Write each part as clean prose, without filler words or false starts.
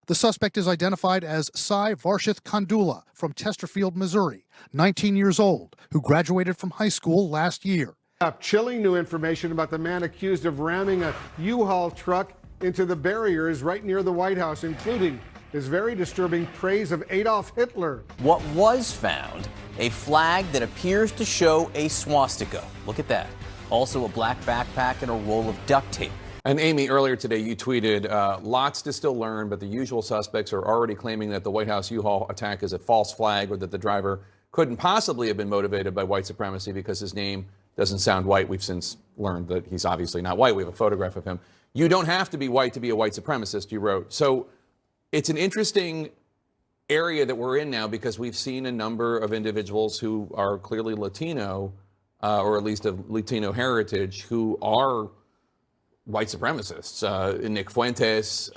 The suspect is identified as Cy Varshith Kandula from Chesterfield, Missouri, 19 years old, who graduated from high school last year. Chilling new information about the man accused of ramming a U-Haul truck into the barriers right near the White House, including his very disturbing praise of Adolf Hitler. What was found? A flag that appears to show a swastika. Look at that. Also a black backpack and a roll of duct tape. And Amy, earlier today you tweeted, lots to still learn, but the usual suspects are already claiming that the White House U-Haul attack is a false flag, or that the driver couldn't possibly have been motivated by white supremacy because his name doesn't sound white. We've since learned that he's obviously not white. We have a photograph of him. You don't have to be white to be a white supremacist, you wrote. So it's an interesting area that we're in now, because we've seen a number of individuals who are clearly Latino, or at least of Latino heritage, who are white supremacists. Nick Fuentes,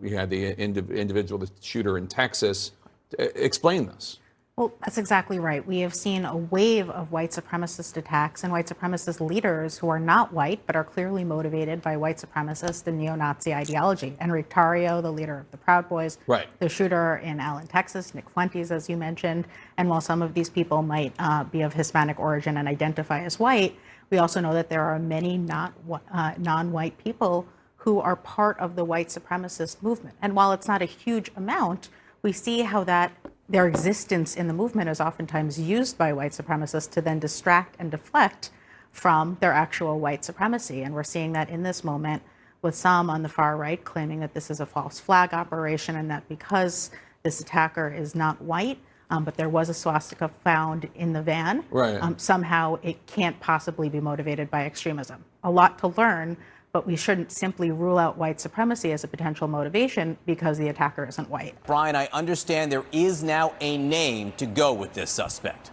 we had the individual, the shooter in Texas. Explain this. Well, that's exactly right. We have seen a wave of white supremacist attacks and white supremacist leaders who are not white, but are clearly motivated by white supremacist and neo-Nazi ideology. Enrique Tarrio, the leader of the Proud Boys, right. The shooter in Allen, Texas, Nick Fuentes, as you mentioned. And while some of these people might be of Hispanic origin and identify as white, we also know that there are many non-white people who are part of the white supremacist movement. And while it's not a huge amount, we see how that their existence in the movement is oftentimes used by white supremacists to then distract and deflect from their actual white supremacy. And we're seeing that in this moment with some on the far right claiming that this is a false flag operation, and that because this attacker is not white, but there was a swastika found in the van, right. Somehow it can't possibly be motivated by extremism. A lot to learn, but we shouldn't simply rule out white supremacy as a potential motivation because the attacker isn't white. Brian, I understand there is now a name to go with this suspect.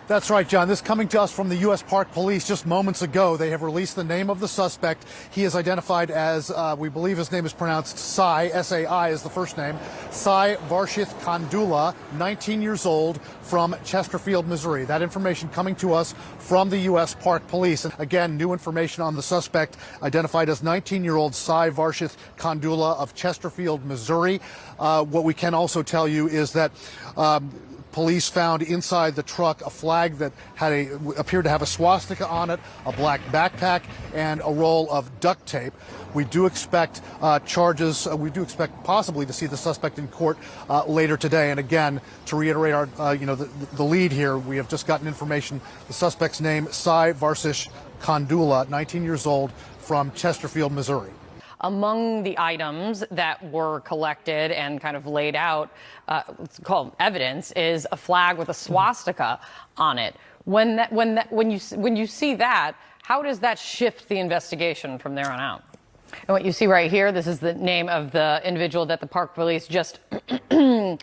That's right, John. This coming to us from the U.S. Park Police just moments ago. They have released the name of the suspect. He is identified as, we believe his name is pronounced Cy, S-A-I is the first name, Cy Varshith Kandula, 19 years old, from Chesterfield, Missouri. That information coming to us from the U.S. Park Police. And again, new information on the suspect, identified as 19-year-old Cy Varshith Kandula of Chesterfield, Missouri. What we can also tell you is that police found inside the truck a flag that appeared to have a swastika on it, a black backpack, and a roll of duct tape. We do expect charges. We do expect possibly to see the suspect in court later today. And again, to reiterate our, the lead here, we have just gotten information. The suspect's name, Cy Varshith Kandula, 19 years old, from Chesterfield, Missouri. Among the items that were collected and kind of laid out, it's called evidence, is a flag with a swastika on it. When you see that, how does that shift the investigation from there on out? And what you see right here, this is the name of the individual that the Park Police just that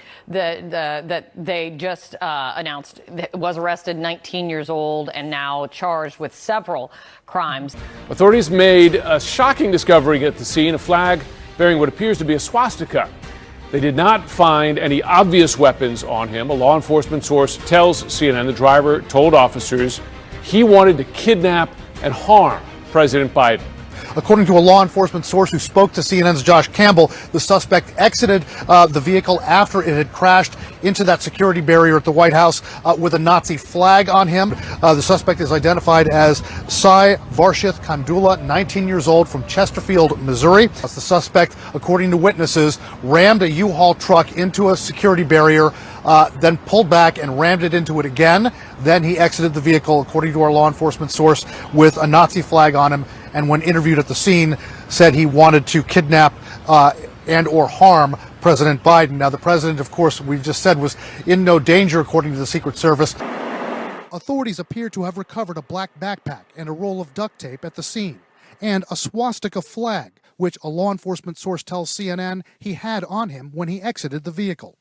they just announced was arrested, 19 years old, and now charged with several crimes. Authorities made a shocking discovery at the scene, a flag bearing what appears to be a swastika. They did not find any obvious weapons on him. A law enforcement source tells CNN the driver told officers he wanted to kidnap and harm President Biden. According to a law enforcement source who spoke to CNN's Josh Campbell, the suspect exited the vehicle after it had crashed into that security barrier at the White House with a Nazi flag on him. The suspect is identified as Cy Varshith Kandula, 19 years old, from Chesterfield, Missouri. The suspect, according to witnesses, rammed a U-Haul truck into a security barrier, then pulled back and rammed it into it again. Then he exited the vehicle, according to our law enforcement source, with a Nazi flag on him, and when interviewed at the scene, said he wanted to kidnap and or harm President Biden. Now, the president, of course, we've just said, was in no danger, according to the Secret Service. Authorities appear to have recovered a black backpack and a roll of duct tape at the scene, and a swastika flag, which a law enforcement source tells CNN he had on him when he exited the vehicle.